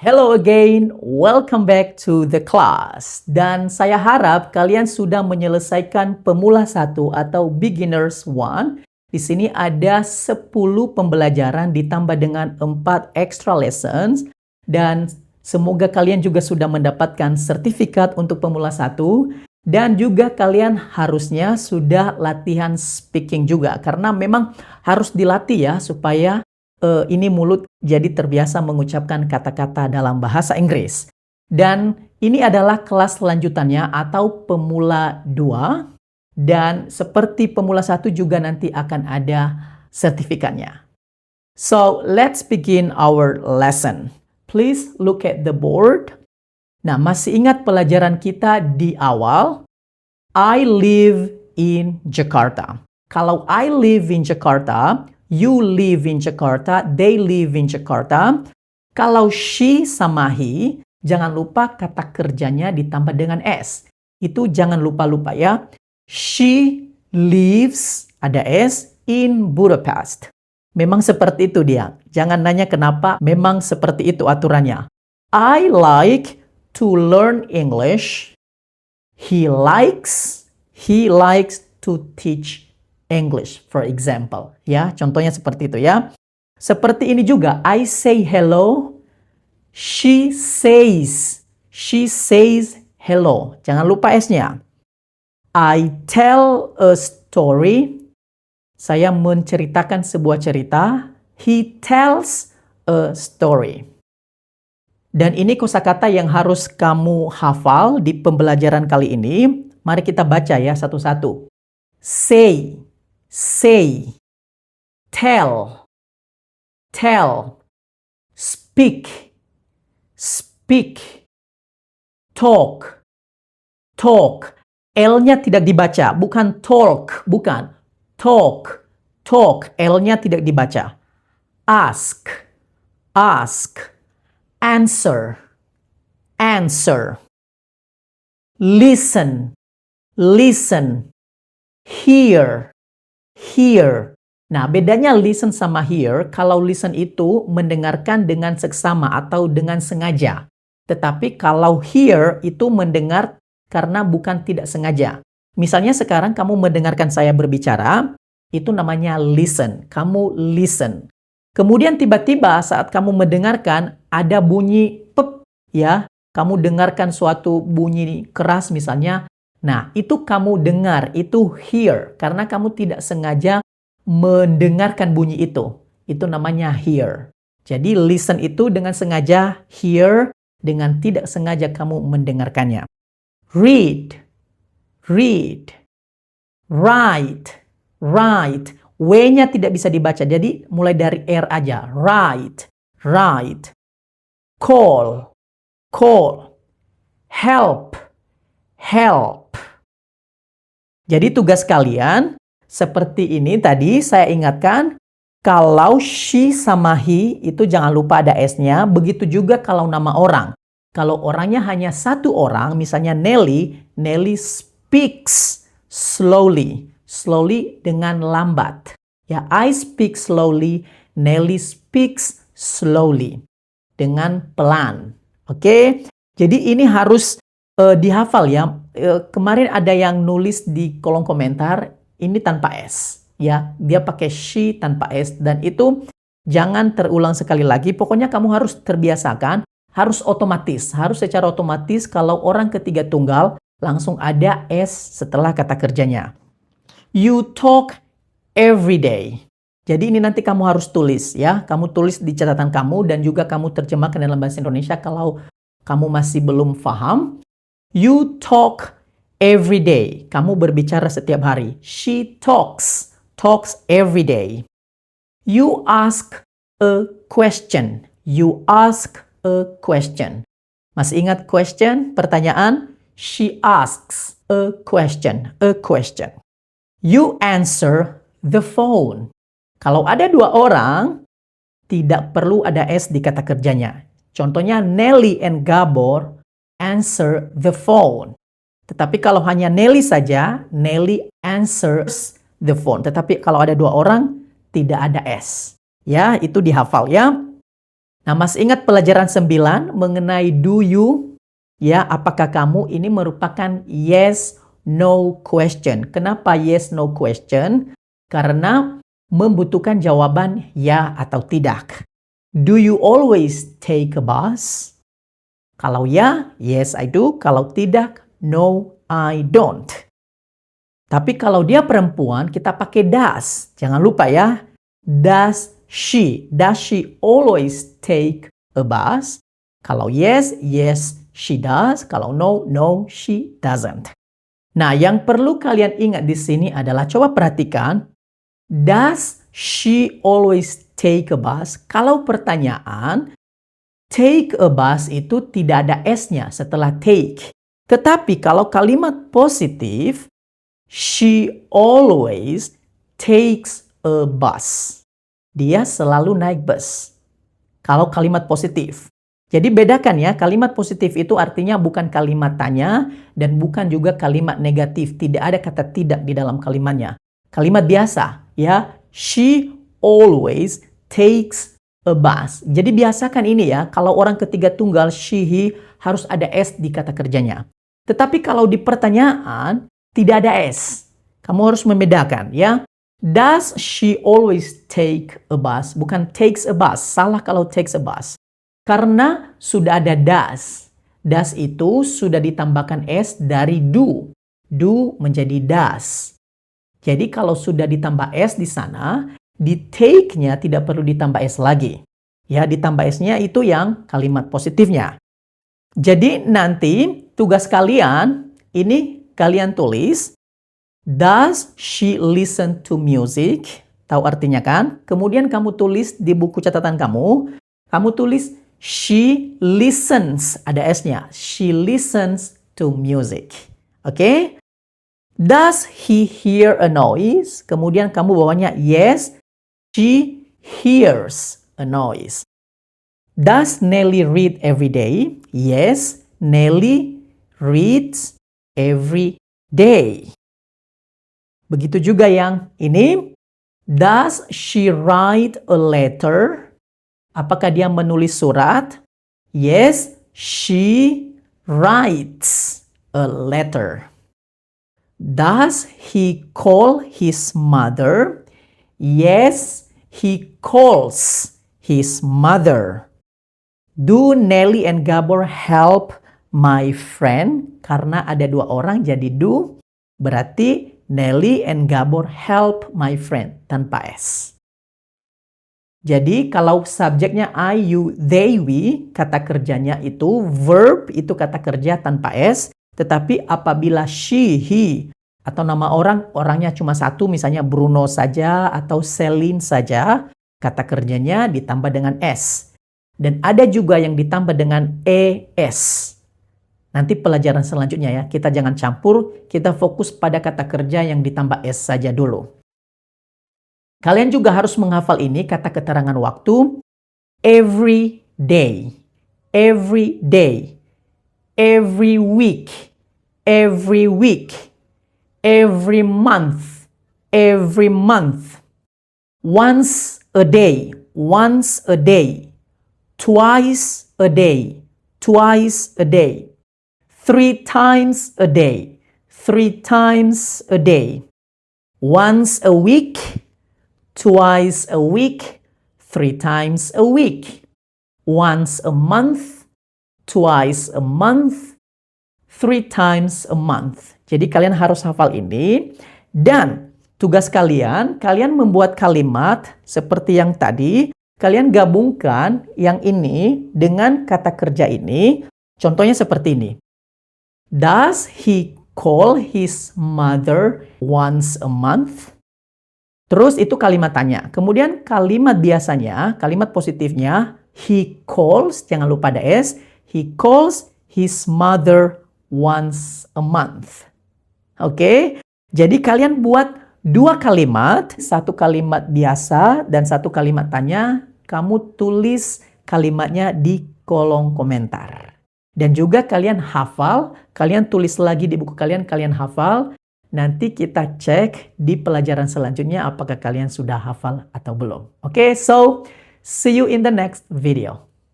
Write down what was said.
Hello again, welcome back to the class. Dan saya harap kalian sudah menyelesaikan pemula 1 atau beginners 1. Di sini ada 10 pembelajaran ditambah dengan 4 extra lessons. Dan semoga kalian juga sudah mendapatkan sertifikat untuk pemula 1. Dan juga kalian harusnya sudah latihan speaking juga. Karena memang harus dilatih ya supaya ini mulut jadi terbiasa mengucapkan kata-kata dalam bahasa Inggris. Dan ini adalah kelas lanjutannya atau pemula 2. Dan seperti pemula 1 juga nanti akan ada sertifikatnya. So, let's begin our lesson. Please look at the board. Nah, masih ingat pelajaran kita di awal? I live in Jakarta. Kalau I live in Jakarta, you live in Jakarta, they live in Jakarta. Kalau she sama he, jangan lupa kata kerjanya ditambah dengan S. Itu jangan lupa-lupa ya. She lives, ada S, in Budapest. Memang seperti itu dia. Jangan nanya kenapa, memang seperti itu aturannya. I like to learn English. He likes to teach English, for example. Ya, contohnya seperti itu ya. Seperti ini juga, I say hello, she says hello. Jangan lupa S-nya. I tell a story, saya menceritakan sebuah cerita. He tells a story. Dan ini kosakata yang harus kamu hafal di pembelajaran kali ini. Mari kita baca ya satu-satu. Say, tell, speak, talk. L-nya tidak dibaca, bukan talk, bukan. Talk. L-nya tidak dibaca. Ask. Answer. Listen. Hear. Nah, bedanya listen sama hear, kalau listen itu mendengarkan dengan seksama atau dengan sengaja. Tetapi kalau hear itu mendengar karena bukan tidak sengaja. Misalnya sekarang kamu mendengarkan saya berbicara, itu namanya listen. Kamu listen. Kemudian tiba-tiba saat kamu mendengarkan ada bunyi pep, ya. Kamu dengarkan suatu bunyi keras misalnya. Nah, itu kamu dengar, itu hear. Karena kamu tidak sengaja mendengarkan bunyi itu. Itu namanya hear. Jadi listen itu dengan sengaja, hear dengan tidak sengaja kamu mendengarkannya. Read. Write. W-nya tidak bisa dibaca. Jadi mulai dari R aja. Write. Call. Help. Jadi tugas kalian seperti ini tadi saya ingatkan, kalau she sama he itu jangan lupa ada S-nya, begitu juga kalau nama orang. Kalau orangnya hanya satu orang, misalnya Nelly speaks slowly dengan lambat. Ya, I speak slowly, Nelly speaks slowly dengan pelan. Oke? Jadi ini harus dihafal ya. Kemarin ada yang nulis di kolom komentar, ini tanpa S. Ya, dia pakai she tanpa S. Dan itu jangan terulang sekali lagi. Pokoknya kamu harus terbiasakan, harus otomatis. Harus secara otomatis kalau orang ketiga tunggal, langsung ada S setelah kata kerjanya. You talk every day. Jadi ini nanti kamu harus tulis ya. Kamu tulis di catatan kamu dan juga kamu terjemahkan dalam bahasa Indonesia kalau kamu masih belum paham. You talk every day. Kamu berbicara setiap hari. She talks every day. You ask a question. Masih ingat question? Pertanyaan? She asks a question. You answer the phone. Kalau ada dua orang, tidak perlu ada S di kata kerjanya. Contohnya Nelly and Gabor answer the phone. Tetapi kalau hanya Nelly saja, Nelly answers the phone. Tetapi kalau ada dua orang, tidak ada S. Ya, itu dihafal ya. Nah, masih ingat pelajaran 9 mengenai do you? Ya, apakah kamu ini merupakan yes, no question. Kenapa yes, no question? Karena membutuhkan jawaban ya atau tidak. Do you always take a bus? Kalau ya, yes I do. Kalau tidak, no I don't. Tapi kalau dia perempuan, kita pakai does. Jangan lupa ya. Does she always take a bus? Kalau yes, yes she does. Kalau no, no she doesn't. Nah, yang perlu kalian ingat di sini adalah, coba perhatikan. Does she always take a bus? Kalau pertanyaan, take a bus itu tidak ada S-nya setelah take. Tetapi kalau kalimat positif, she always takes a bus. Dia selalu naik bus. Kalau kalimat positif. Jadi bedakan ya, kalimat positif itu artinya bukan kalimat tanya dan bukan juga kalimat negatif. Tidak ada kata tidak di dalam kalimatnya. Kalimat biasa ya, she always takes a bus. Jadi biasakan ini ya, kalau orang ketiga tunggal she, he, harus ada S di kata kerjanya. Tetapi kalau di pertanyaan, tidak ada S. Kamu harus membedakan ya. Does she always take a bus? Bukan takes a bus. Salah kalau takes a bus. Karena sudah ada does. Does itu sudah ditambahkan S dari do. Do menjadi does. Jadi kalau sudah ditambah S di sana, di take-nya tidak perlu ditambah S lagi. Ya, ditambah S-nya itu yang kalimat positifnya. Jadi nanti tugas kalian, ini kalian tulis, does she listen to music? Tahu artinya kan? Kemudian kamu tulis di buku catatan kamu tulis she listens, ada S-nya. She listens to music. Oke? Does he hear a noise? Kemudian kamu bawanya yes, she hears a noise. Does Nelly read every day? Yes, Nelly reads every day. Begitu juga yang ini. Does she write a letter? Apakah dia menulis surat? Yes, she writes a letter. Does he call his mother? Yes, he calls his mother. Do Nelly and Gabor help my friend? Karena ada dua orang jadi do. Berarti Nelly and Gabor help my friend tanpa S. Jadi kalau subjeknya I, you, they, we, kata kerjanya itu verb, itu kata kerja tanpa S. Tetapi apabila she, he, atau nama orang, orangnya cuma satu, misalnya Bruno saja atau Celine saja, kata kerjanya ditambah dengan S. Dan ada juga yang ditambah dengan ES. Nanti pelajaran selanjutnya ya, kita jangan campur, kita fokus pada kata kerja yang ditambah S saja dulu. Kalian juga harus menghafal ini, kata keterangan waktu. Every day, every day, every week, every week, every month, every month. Once a day, once a day. Twice a day, twice a day. 3 times a day, 3 times a day. Once a week, twice a week, 3 times a week. Once a month, twice a month, 3 times a month. Jadi kalian harus hafal ini. Dan tugas kalian, kalian membuat kalimat seperti yang tadi. Kalian gabungkan yang ini dengan kata kerja ini. Contohnya seperti ini. Does he call his mother once a month? Terus itu kalimat tanya. Kemudian kalimat biasanya, kalimat positifnya, he calls, jangan lupa ada S, he calls his mother once a month. Oke? Jadi kalian buat 2 kalimat, 1 kalimat biasa dan 1 kalimat tanya. Kamu tulis kalimatnya di kolom komentar. Dan juga kalian hafal, kalian tulis lagi di buku kalian, kalian hafal. Nanti kita cek di pelajaran selanjutnya apakah kalian sudah hafal atau belum. Oke, so see you in the next video.